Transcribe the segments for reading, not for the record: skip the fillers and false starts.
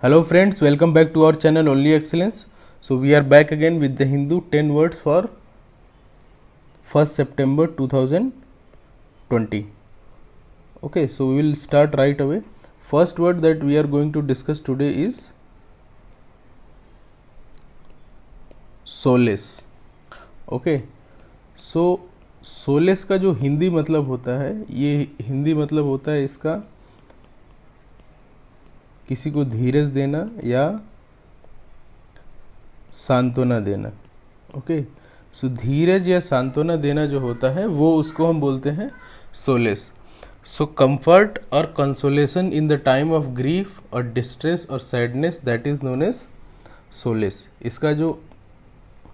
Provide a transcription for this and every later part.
Hello friends, welcome back to our channel Only Excellence. So we are back again with the Hindu 10 words for 1st September 2020. Okay, so we will start right away. First word that we are going to discuss today is solace. Okay, so solace का जो हिंदी मतलब होता है, ये हिंदी मतलब होता है इसका किसी को धीरज देना या सांत्वना देना. ओके, सो धीरज या सांत्वना देना जो होता है वो उसको हम बोलते हैं सोलेस. सो कंफर्ट और consolation in the time of grief और डिस्ट्रेस और sadness, that is known as solace. इसका जो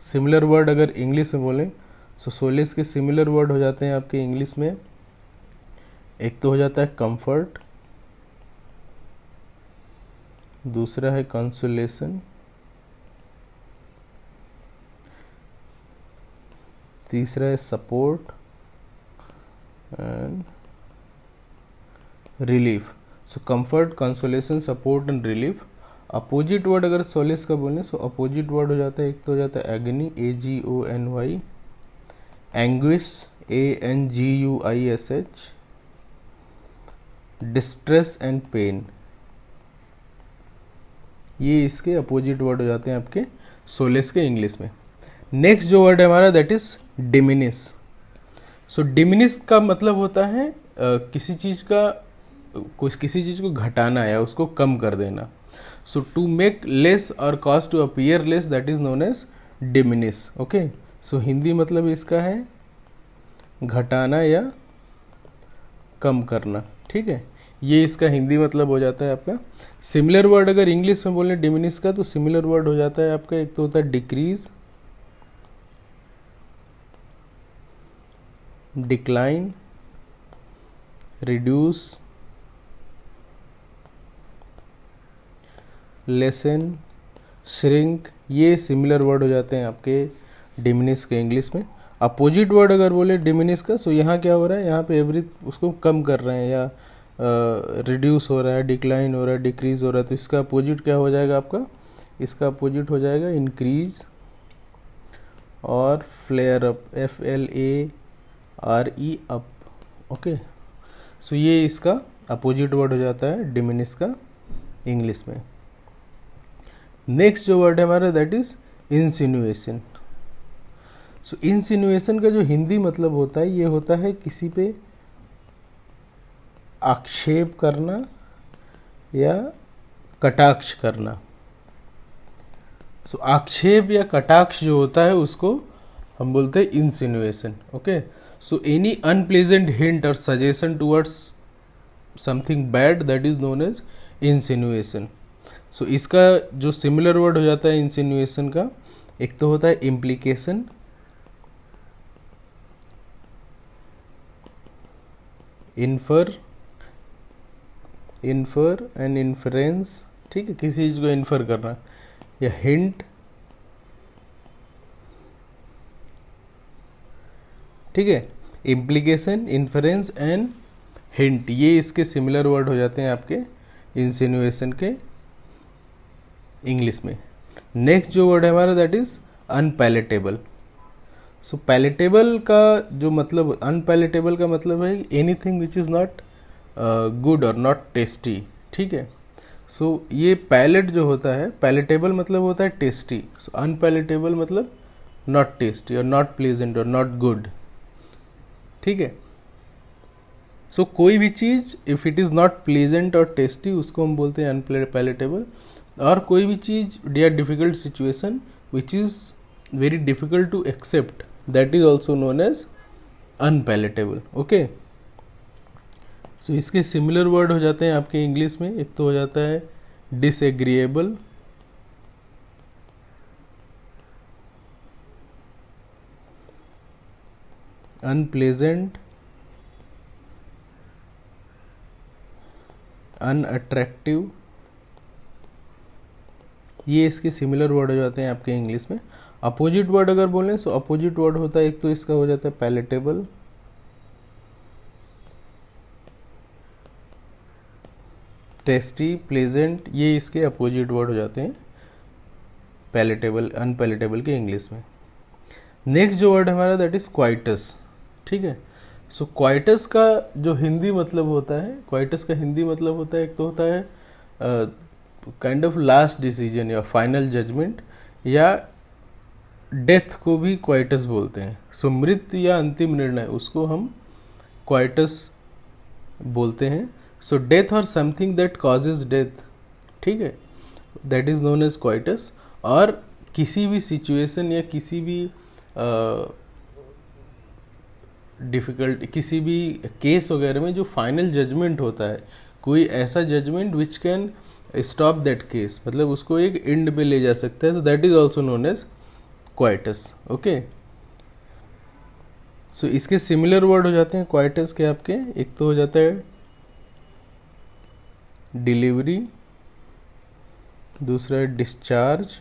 सिमिलर वर्ड अगर इंग्लिश में बोलें, सो सोलेस के सिमिलर वर्ड हो जाते हैं आपके इंग्लिश में. एक तो हो जाता है कंफर्ट, दूसरा है कंसोलेशन, तीसरा है support and relief. So comfort, consolation, support and relief. Opposite word अगर सोलेस का बोलें, सो अपोजिट वर्ड हो जाता है, एक तो हो जाता है agony, AGONY, anguish, ANGUISH, distress and pain. ये इसके अपोजिट वर्ड हो जाते हैं आपके सोलेस के इंग्लिश में. नेक्स्ट जो वर्ड है हमारा that is diminish. So diminish का मतलब होता है किसी चीज़ को घटाना या उसको कम कर देना. So to make less or cause to appear less, that is known as diminish. Okay, so Hindi मतलब इसका है घटाना या कम करना. ठीक है, ये इसका हिंदी मतलब हो जाता है आपका. सिमिलर वर्ड अगर इंग्लिश में बोलें डिमिनिश का, तो सिमिलर वर्ड हो जाता है आपका, एक तो होता है decrease, decline, reduce, lesson, shrink. ये सिमिलर वर्ड हो जाते हैं आपके डिमिनिश के इंग्लिश में. अपोजिट वर्ड अगर बोले डिमिनिश का, सो यहाँ क्या हो रहा है, यहाँ पे एवरी उसको कम कर रहे हैं या रिड्यूस हो रहा है, डिक्लाइन हो रहा है, डिक्रीज हो रहा है. तो इसका अपोजिट क्या हो जाएगा आपका, इसका अपोजिट हो जाएगा increase or flare up, FLARE up. Okay, so ये इसका अपोजिट वर्ड हो जाता है डिमिनिश का इंग्लिश में. नेक्स्ट जो वर्ड है हमारा दैट इज इंसिनुएशन. सो इंसिनुएशन का जो हिंदी मतलब होता है, ये होता है किसी पे आक्षेप करना या कटाक्ष करना. सो आक्षेप या कटाक्ष जो होता है उसको हम बोलते हैं insinuation. Okay, so any unpleasant hint or suggestion towards something bad, that is known as insinuation. So इसका जो सिमिलर वर्ड हो जाता है इंसिनुएशन का, एक तो होता है इम्प्लीकेशन, इन्फर एंड इन्फ्रेंस. ठीक है, किसी चीज को इन्फर करना, या हिंट. ठीक है, इम्प्लीकेशन, इन्फरेंस एंड हिंट, ये इसके सिमिलर वर्ड हो जाते हैं आपके इंसिनुएशन के इंग्लिश में. नेक्स्ट जो वर्ड है हमारा that is unpalatable. So palatable का जो मतलब, अनपैलेटेबल का मतलब है anything which is not good और नॉट टेस्टी. ठीक है, सो ये पैलेट जो होता है, पैलेटेबल मतलब होता है टेस्टी. सो अनपैलेटेबल मतलब not tasty or not pleasant or not good. ठीक है, सो कोई भी चीज़ if it is not pleasant or tasty उसको हम बोलते हैं अनपैलेटेबल. और कोई भी चीज़ या difficult situation which is very difficult to accept, that is also known as unpalatable. Okay, so इसके सिमिलर वर्ड हो जाते हैं आपके इंग्लिश में, एक तो हो जाता है डिसएग्रीएबल, अनप्लेजेंट, अनअट्रैक्टिव. ये इसके सिमिलर वर्ड हो जाते हैं आपके इंग्लिश में. अपोजिट वर्ड अगर बोलें, सो अपोजिट वर्ड होता है, एक तो इसका हो जाता है पैलेटेबल, टेस्टी, प्लेजेंट, ये इसके अपोजिट वर्ड हो जाते हैं पैलेटेबल, अनपैलेटेबल के इंग्लिश में। नेक्स्ट जो वर्ड हमारा दैट इज क्वाइटस, ठीक है। सो क्वाइटस का जो हिंदी मतलब होता है, क्वाइटस का हिंदी मतलब होता है, एक तो होता है काइंड ऑफ लास्ट डिसीजन या फाइनल जजमेंट, या डेथ को भी क्वाइटस बोलते हैं। सो मृत्यु या अंतिम निर्णय, उसको हम क्वाइटस बोलते हैं। सो डेथ और समथिंग दैट कॉजेज डेथ, ठीक है, that is known as quietus. और किसी भी सिचुएशन या किसी भी डिफ़िकल्ट, किसी भी केस वगैरह में जो फाइनल जजमेंट होता है, कोई ऐसा judgement which can stop that case, मतलब उसको एक एंड पे ले जा सकता है, so that is also known as quietus. Okay, so इसके सिमिलर वर्ड हो जाते हैं क्वाइटस के आपके, एक तो हो जाता है डिलीवरी, दूसरा है डिस्चार्ज,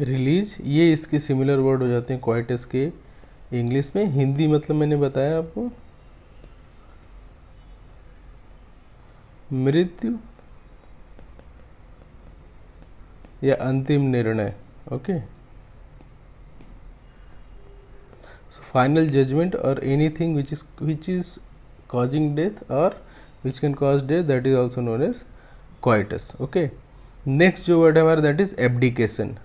रिलीज, ये इसके सिमिलर वर्ड हो जाते हैं क्वाइटस के इंग्लिश में। हिंदी मतलब मैंने बताया आपको, मृत्यु या अंतिम निर्णय। Okay, so final judgement or anything which is causing death or which can cause death, that is also known as quietus. Okay, next जो वर्ड है हमारा that is abdication.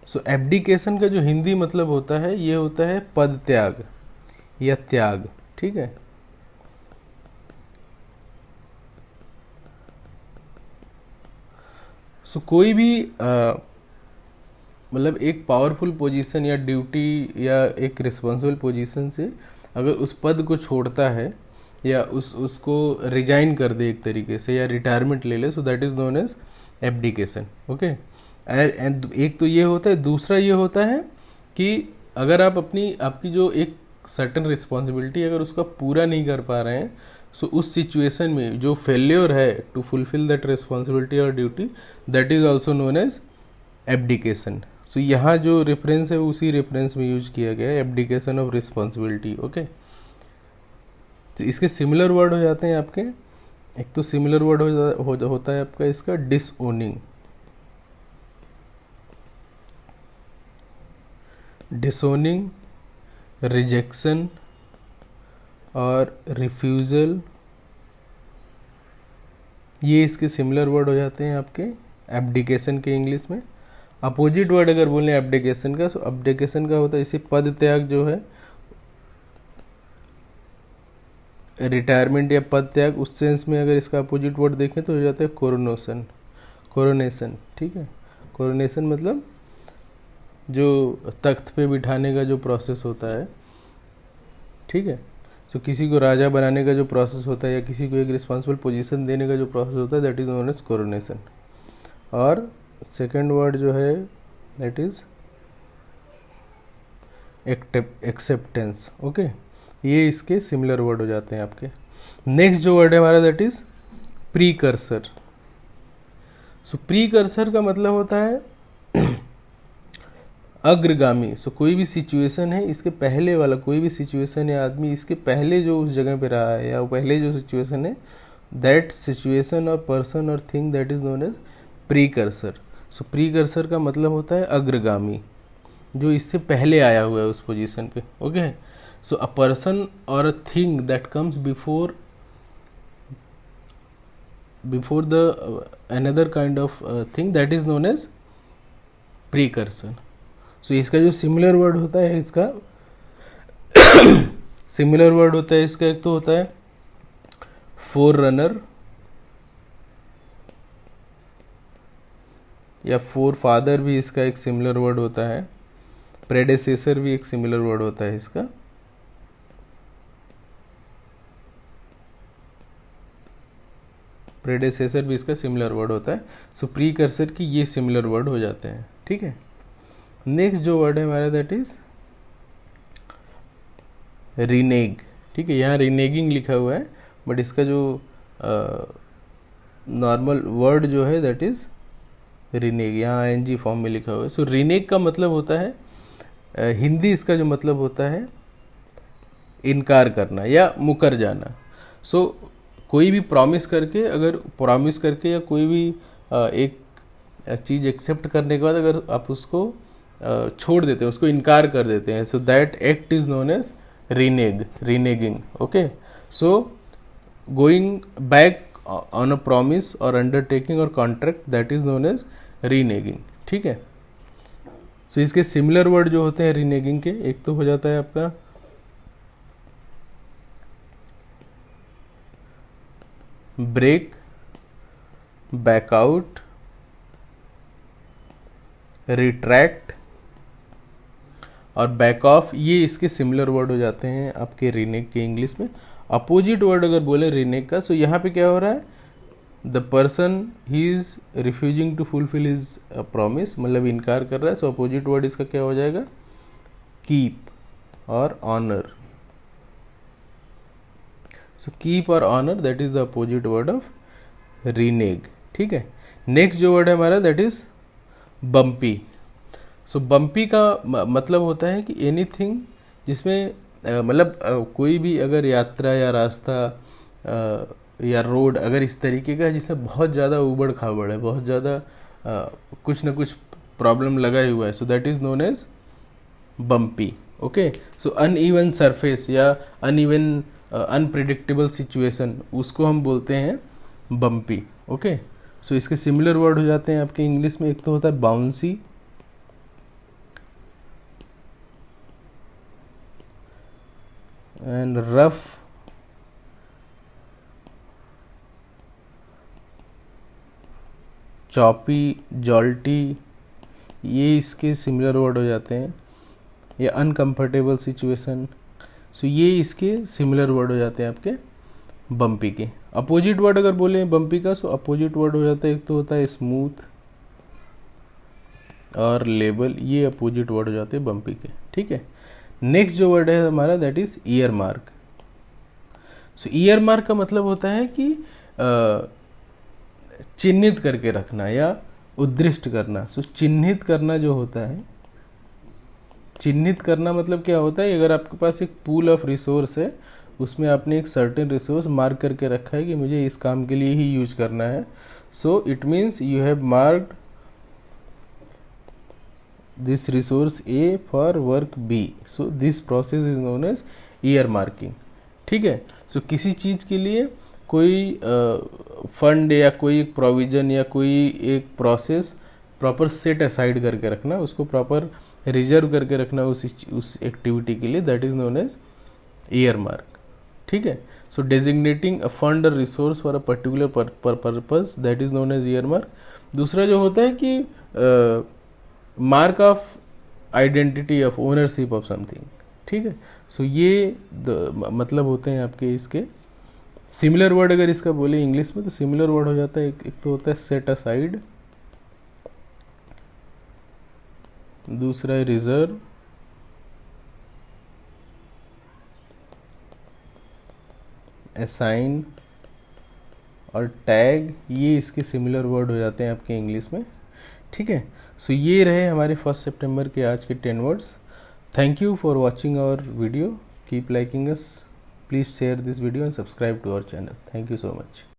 So abdication का जो हिंदी मतलब होता है, ये होता है पद त्याग या त्याग, ठीक है। सो कोई भी मतलब एक पावरफुल पोजीशन या ड्यूटी या एक रिस्पॉन्सिबल पोजीशन से अगर उस पद को छोड़ता है या उसको रिजाइन कर दे एक तरीके से, या रिटायरमेंट ले ले, so that is known as abdication. Okay, and एक तो ये होता है, दूसरा ये होता है कि अगर आप आपकी जो एक सर्टन रिस्पॉन्सिबिलिटी अगर उसका पूरा नहीं कर पा रहे हैं, सो उस सिचुएशन में जो फेल्योर है to fulfil that responsibility or duty, that is also known as abdication. So यहाँ जो रेफरेंस है उसी रेफरेंस में यूज किया गया है, एब्डिकेशन ऑफ रिस्पॉन्सिबिलिटी। ओके, तो इसके सिमिलर वर्ड हो जाते हैं आपके, एक तो सिमिलर वर्ड होता है आपका इसका डिसओनिंग, डिसोनिंग, रिजेक्शन और रिफ्यूज़ल, ये इसके सिमिलर वर्ड हो जाते हैं आपके एब्डिकेशन के इंग्लिश में। अपोजिट वर्ड अगर बोलें एब्डिकेशन का, सो एब्डिकेशन का होता है इसी पद त्याग जो है, रिटायरमेंट या पद त्याग, उस सेंस में अगर इसका अपोजिट वर्ड देखें तो हो जाता है कोरोनेशन, कोरोनेशन, ठीक है। कोरोनेशन मतलब जो तख्त पे बिठाने का जो प्रोसेस होता है, ठीक है। सो किसी को राजा बनाने का जो प्रोसेस होता है या किसी को एक रिस्पॉन्सिबल पोजीशन देने का जो प्रोसेस होता है, that is known as coronation. और सेकंड वर्ड जो है दैट इज एक्सेप्टेंस। ओके, ये इसके सिमिलर वर्ड हो जाते हैं आपके। नेक्स्ट जो वर्ड है हमारा that is precursor. So precursor का मतलब होता है अग्रगामी। सो कोई भी सिचुएशन है, इसके पहले वाला कोई भी सिचुएशन या आदमी इसके पहले जो उस जगह पे रहा है या पहले जो सिचुएशन है, दैट सिचुएशन और पर्सन और thing that is known as precursor. So precursor का मतलब होता है अग्रगामी, जो इससे पहले आया हुआ है उस पोजीशन पे। Okay, so a person or a thing that comes before the another kind of thing, that is known as precursor. So इसका जो सिमिलर वर्ड होता है इसका सिमिलर वर्ड होता है इसका, एक तो होता है फोर रनर या फोर फादर, भी इसका एक सिमिलर वर्ड होता है। प्रेडेसेसर भी एक सिमिलर वर्ड होता है इसका। प्रेडेसेसर भी इसका सिमिलर वर्ड होता है। सो प्रीकर्सर की ये सिमिलर वर्ड हो जाते हैं, ठीक है। नेक्स्ट जो वर्ड है हमारा दैट इज रिनेग, ठीक है। यहाँ रिनेगिंग लिखा हुआ है, बट इसका जो नॉर्मल वर्ड जो है दैट इज रिनेग, यहाँ ING फॉर्म में लिखा हुआ है। सो रिनेग का मतलब होता है हिंदी इसका जो मतलब होता है इनकार करना या मुकर जाना। सो कोई भी प्रॉमिस करके, अगर प्रॉमिस करके या कोई भी एक चीज़ एक्सेप्ट करने के बाद अगर आप उसको छोड़ देते हैं, उसको इनकार कर देते हैं, so that act is known as reneging. Okay, so going back on a promise or undertaking or contract, that is known as reneging. ठीक है, सो इसके सिमिलर वर्ड जो होते हैं रीनेगिंग के, एक तो हो जाता है आपका ब्रेक, बैकआउट, रिट्रैक्ट और बैक ऑफ। ये इसके सिमिलर वर्ड हो जाते हैं आपके रीनेग के इंग्लिश में। अपोजिट वर्ड अगर बोले रीनेग का, सो यहाँ पे क्या हो रहा है, the person he is refusing to fulfil his promise, मतलब इनकार कर रहा है। सो अपोजिट वर्ड इसका क्या हो जाएगा, keep or honour. So keep or honour, that is the opposite word of renege. ठीक है, नेक्स्ट जो वर्ड है हमारा, that is bumpy. So bumpy का मतलब होता है कि एनीथिंग जिसमें मतलब कोई भी अगर यात्रा या रास्ता या रोड अगर इस तरीके का है जिसमें बहुत ज़्यादा उबड़ खाबड़ है, बहुत ज़्यादा कुछ ना कुछ प्रॉब्लम लगा ही हुआ है, so that is known as bumpy. Okay, so uneven surface या अनइवन अनप्रिडिक्टेबल सिचुएशन, उसको हम बोलते हैं बम्पी। ओके, सो इसके सिमिलर वर्ड हो जाते हैं आपके इंग्लिश में। एक तो होता है बाउंसी एंड रफ, चॉपी, जॉल्टी, ये इसके सिमिलर वर्ड हो जाते हैं। या अनकंफर्टेबल सिचुएशन, सो ये इसके सिमिलर वर्ड हो जाते हैं आपके बम्पी के। अपोजिट वर्ड अगर बोले बम्पी का, सो अपोजिट वर्ड हो जाता है, एक तो होता है स्मूथ और लेबल, ये अपोजिट वर्ड हो जाते हैं बम्पी के। ठीक है, नेक्स्ट जो वर्ड है हमारा, that is year mark. So year mark का मतलब होता है कि चिन्हित करके रखना या उद्दिष्ट करना। सो चिन्हित करना जो होता है, चिन्हित करना मतलब क्या होता है, अगर आपके पास एक पूल ऑफ रिसोर्स है, उसमें आपने एक सर्टेन रिसोर्स मार्क करके रखा है कि मुझे इस काम के लिए ही यूज करना है, so it means you have marked this resource A for work B, so this process is known as earmarking. ठीक है, सो किसी चीज़ के लिए कोई फंड या कोई एक प्रोविजन या कोई एक प्रोसेस प्रॉपर सेट असाइड करके रखना, उसको प्रॉपर रिजर्व करके रखना उस एक्टिविटी के लिए, that is known as earmark. ठीक है, सो डेजिग्नेटिंग अ फंड और resource for a particular purpose, that is known as earmark. दूसरा जो होता है कि mark of identity of ownership of something. ठीक है, सो ये मतलब होते हैं आपके इसके सिमिलर वर्ड। अगर इसका बोले इंग्लिश में, तो सिमिलर वर्ड हो जाता है, एक तो होता है सेट असाइड, दूसरा है रिजर्व, असाइन और टैग, ये इसके सिमिलर वर्ड हो जाते हैं आपके इंग्लिश में। ठीक है, सो ये रहे हमारे 1 सितंबर के आज के 10 words. Thank you for watching our video, keep liking us, please share this video and subscribe to our channel. Thank you so much.